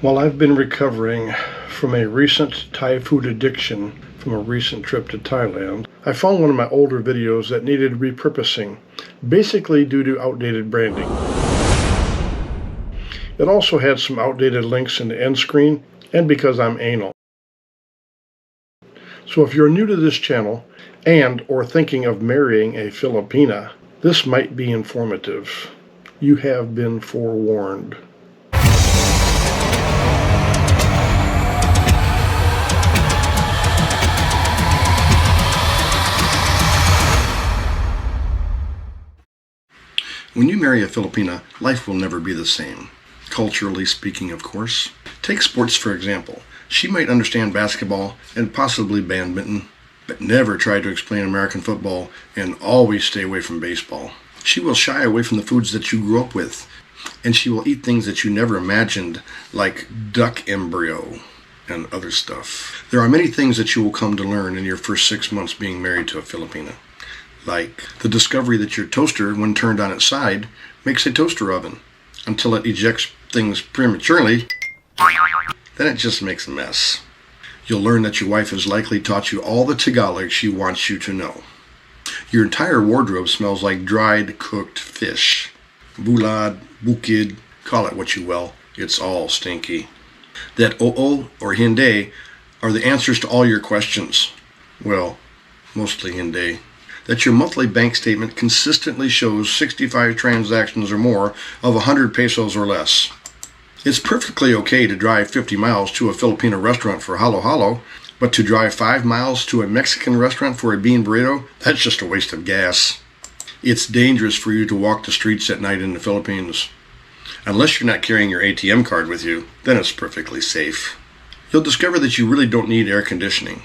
While I've been recovering from a recent Thai food addiction from a recent trip to Thailand, I found one of my older videos that needed repurposing, basically due to outdated branding. It also had some outdated links in the end screen, and because I'm anal. So if you're new to this channel, and or thinking of marrying a Filipina, this might be informative. You have been forewarned. When you marry a Filipina, life will never be the same. Culturally speaking, of course. Take sports for example. She might understand basketball and possibly badminton, but never try to explain American football and always stay away from baseball. She will shy away from the foods that you grew up with, and she will eat things that you never imagined, like duck embryo and other stuff. There are many things that you will come to learn in your first 6 months being married to a Filipina. Like the discovery that your toaster, when turned on its side, makes a toaster oven until it ejects things prematurely. Then it just makes a mess. You'll learn that your wife has likely taught you all the Tagalog she wants you to know. Your entire wardrobe smells like dried, cooked fish. Bulad, bukid, call it what you will, it's all stinky. That oo or hindi are the answers to all your questions. Well, mostly hindi. That your monthly bank statement consistently shows 65 transactions or more of 100 pesos or less. It's perfectly okay to drive 50 miles to a Filipino restaurant for halo-halo, but to drive 5 miles to a Mexican restaurant for a bean burrito, that's just a waste of gas. It's dangerous for you to walk the streets at night in the Philippines. Unless you're not carrying your ATM card with you, then it's perfectly safe. You'll discover that you really don't need air conditioning,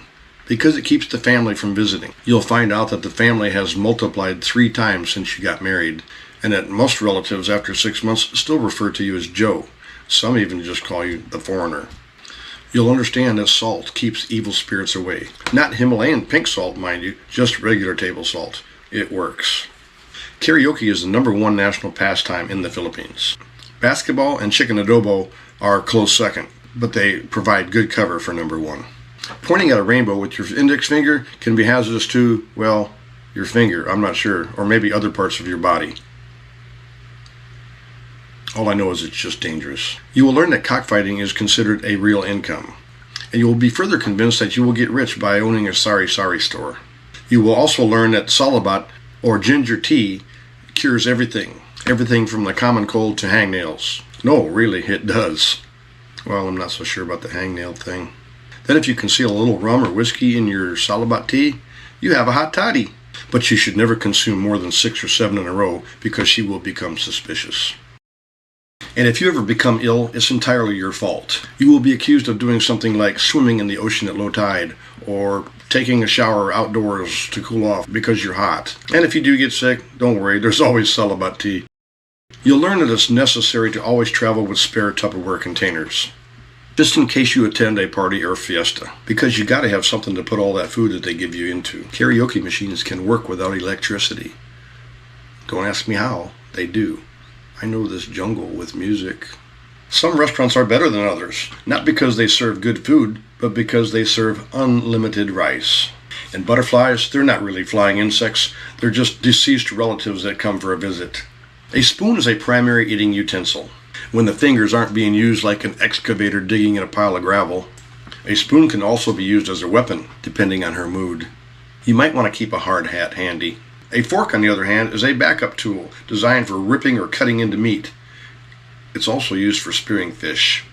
because it keeps the family from visiting. You'll find out that the family has multiplied 3 times since you got married, and that most relatives after 6 months still refer to you as Joe. Some even just call you the foreigner. You'll understand that salt keeps evil spirits away. Not Himalayan pink salt, mind you, just regular table salt. It works. Karaoke is the #1 national pastime in the Philippines. Basketball and chicken adobo are close second, but they provide good cover for #1. Pointing at a rainbow with your index finger can be hazardous to, well, your finger, I'm not sure, or maybe other parts of your body. All I know is it's just dangerous. You will learn that cockfighting is considered a real income, and you will be further convinced that you will get rich by owning a sari-sari store. You will also learn that salabat, or ginger tea, cures everything from the common cold to hangnails. No, really, it does. Well, I'm not so sure about the hangnail thing. Then if you conceal a little rum or whiskey in your salabat tea, you have a hot toddy. But you should never consume more than 6 or 7 in a row, because she will become suspicious. And if you ever become ill, it's entirely your fault. You will be accused of doing something like swimming in the ocean at low tide, or taking a shower outdoors to cool off because you're hot. And if you do get sick, don't worry, there's always salabat tea. You'll learn that it's necessary to always travel with spare Tupperware containers, just in case you attend a party or fiesta, because you gotta have something to put all that food that they give you into. Karaoke machines can work without electricity. Don't ask me how, they do. I know this jungle with music. Some restaurants are better than others, not because they serve good food, but because they serve unlimited rice. And butterflies, they're not really flying insects, they're just deceased relatives that come for a visit. A spoon is a primary eating utensil, when the fingers aren't being used like an excavator digging in a pile of gravel. A spoon can also be used as a weapon, depending on her mood. You might want to keep a hard hat handy. A fork, on the other hand, is a backup tool designed for ripping or cutting into meat. It's also used for spearing fish.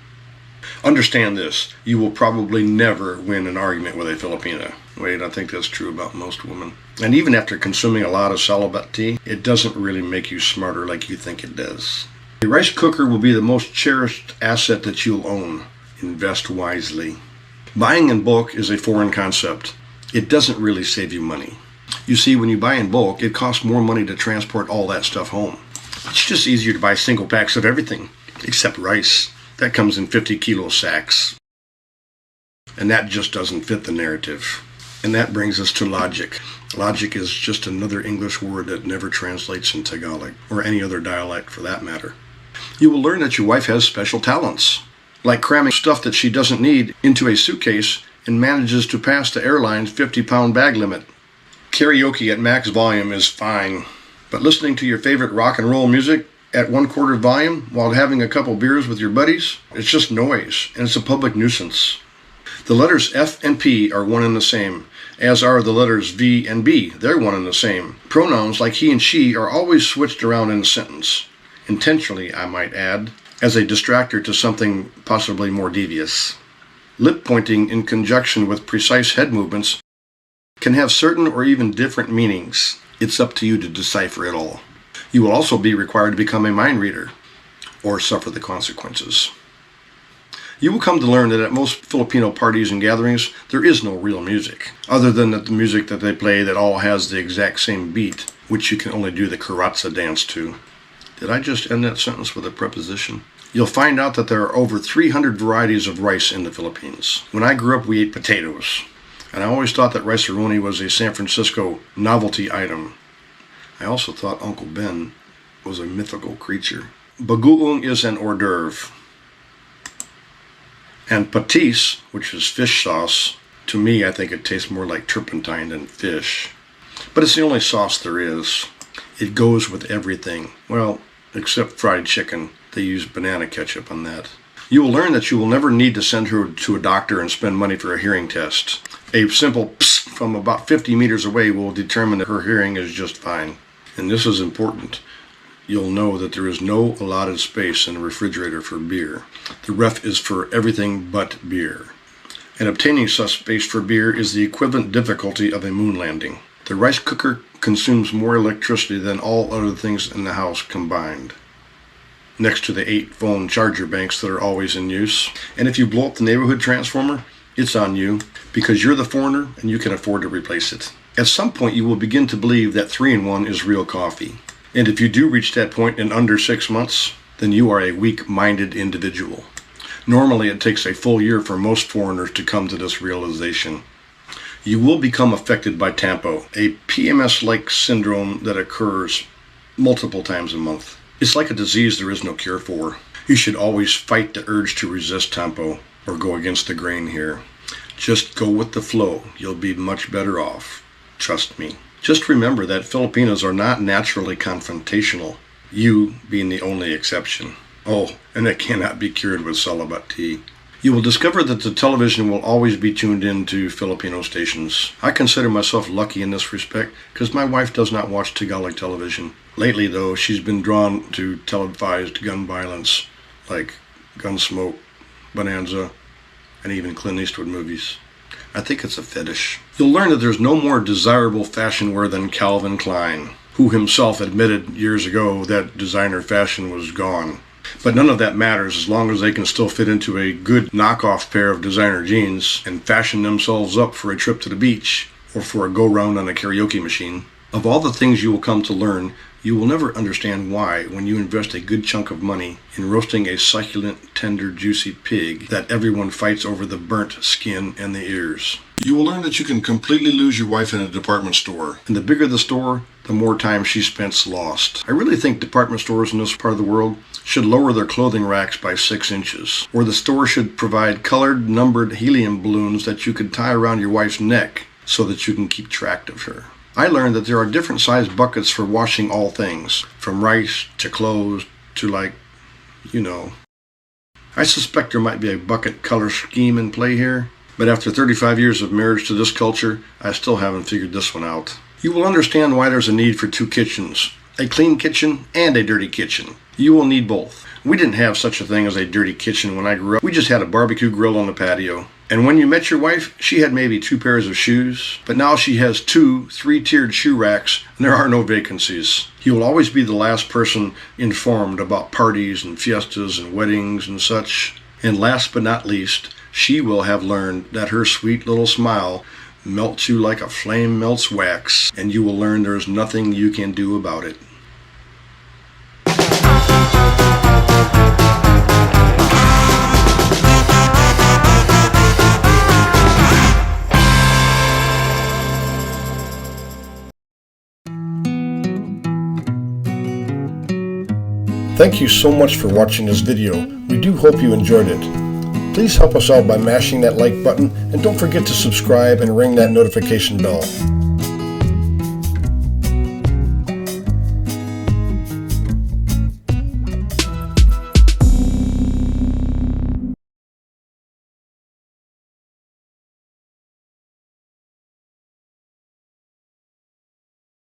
Understand this, you will probably never win an argument with a Filipina. Wait, I think that's true about most women. And even after consuming a lot of salabat tea, it doesn't really make you smarter like you think it does. A rice cooker will be the most cherished asset that you'll own. Invest wisely. Buying in bulk is a foreign concept. It doesn't really save you money. You see, when you buy in bulk, it costs more money to transport all that stuff home. It's just easier to buy single packs of everything, except rice. That comes in 50-kilo sacks. And that just doesn't fit the narrative. And that brings us to logic. Logic is just another English word that never translates in Tagalog, or any other dialect for that matter. You will learn that your wife has special talents. like cramming stuff that she doesn't need into a suitcase and manages to pass the airline's 50-pound bag limit. Karaoke at max volume is fine, but listening to your favorite rock and roll music at 1/4 volume while having a couple beers with your buddies, it's just noise, and it's a public nuisance. The letters F and P are one and the same, as are the letters V and B. They're one and the same. Pronouns like he and she are always switched around in a sentence, intentionally, I might add, as a distractor to something possibly more devious. Lip pointing in conjunction with precise head movements can have certain or even different meanings. It's up to you to decipher it all. You will also be required to become a mind reader, or suffer the consequences. You will come to learn that at most Filipino parties and gatherings, there is no real music, other than that the music that they play that all has the exact same beat, which you can only do the karatsa dance to. Did I just end that sentence with a preposition? You'll find out that there are over 300 varieties of rice in the Philippines. When I grew up, we ate potatoes, and I always thought that rice-a-roni was a San Francisco novelty item. I also thought Uncle Ben was a mythical creature. Bagoong is an hors d'oeuvre. And patis, which is fish sauce, to me I think it tastes more like turpentine than fish. But it's the only sauce there is. It goes with everything. Well, except fried chicken. They use banana ketchup on that. You will learn that you will never need to send her to a doctor and spend money for a hearing test. A simple psst from about 50 meters away will determine that her hearing is just fine. And this is important. You'll know that there is no allotted space in the refrigerator for beer. The ref is for everything but beer. And obtaining such space for beer is the equivalent difficulty of a moon landing. The rice cooker consumes more electricity than all other things in the house combined, next to the 8 phone charger banks that are always in use. And if you blow up the neighborhood transformer, it's on you, because you're the foreigner and you can afford to replace it. At some point you will begin to believe that 3-in-1 is real coffee. And if you do reach that point in under 6 months, then you are a weak-minded individual. Normally it takes a full year for most foreigners to come to this realization. You will become affected by TAMPO, a PMS-like syndrome that occurs multiple times a month. It's like a disease there is no cure for. You should always fight the urge to resist TAMPO, or go against the grain here. Just go with the flow. You'll be much better off. Trust me. Just remember that Filipinos are not naturally confrontational, you being the only exception. Oh, and it cannot be cured with Salabat tea. You will discover that the television will always be tuned in to Filipino stations. I consider myself lucky in this respect because my wife does not watch Tagalog television. Lately, though, she's been drawn to televised gun violence like Gunsmoke, Bonanza, and even Clint Eastwood movies. I think it's a fetish. You'll learn that there's no more desirable fashion wear than Calvin Klein, who himself admitted years ago that designer fashion was gone. But none of that matters as long as they can still fit into a good knockoff pair of designer jeans and fashion themselves up for a trip to the beach or for a go-round on a karaoke machine. Of all the things you will come to learn, you will never understand why, when you invest a good chunk of money in roasting a succulent, tender, juicy pig, that everyone fights over the burnt skin and the ears. You will learn that you can completely lose your wife in a department store. And the bigger the store, the more time she spends lost. I really think department stores in this part of the world should lower their clothing racks by 6 inches. Or the store should provide colored, numbered helium balloons that you could tie around your wife's neck so that you can keep track of her. I learned that there are different sized buckets for washing all things, from rice to clothes to I suspect there might be a bucket color scheme in play here, but after 35 years of marriage to this culture, I still haven't figured this one out. You will understand why there's a need for 2 kitchens, a clean kitchen and a dirty kitchen. You will need both. We didn't have such a thing as a dirty kitchen when I grew up. We just had a barbecue grill on the patio. And when you met your wife, she had maybe 2 pairs of shoes, but now she has 2 3-tiered shoe racks, and there are no vacancies. You will always be the last person informed about parties and fiestas and weddings and such. And last but not least, she will have learned that her sweet little smile melts you like a flame melts wax, and you will learn there's nothing you can do about it. Thank you so much for watching this video. We do hope you enjoyed it. Please help us out by mashing that like button, and don't forget to subscribe and ring that notification bell.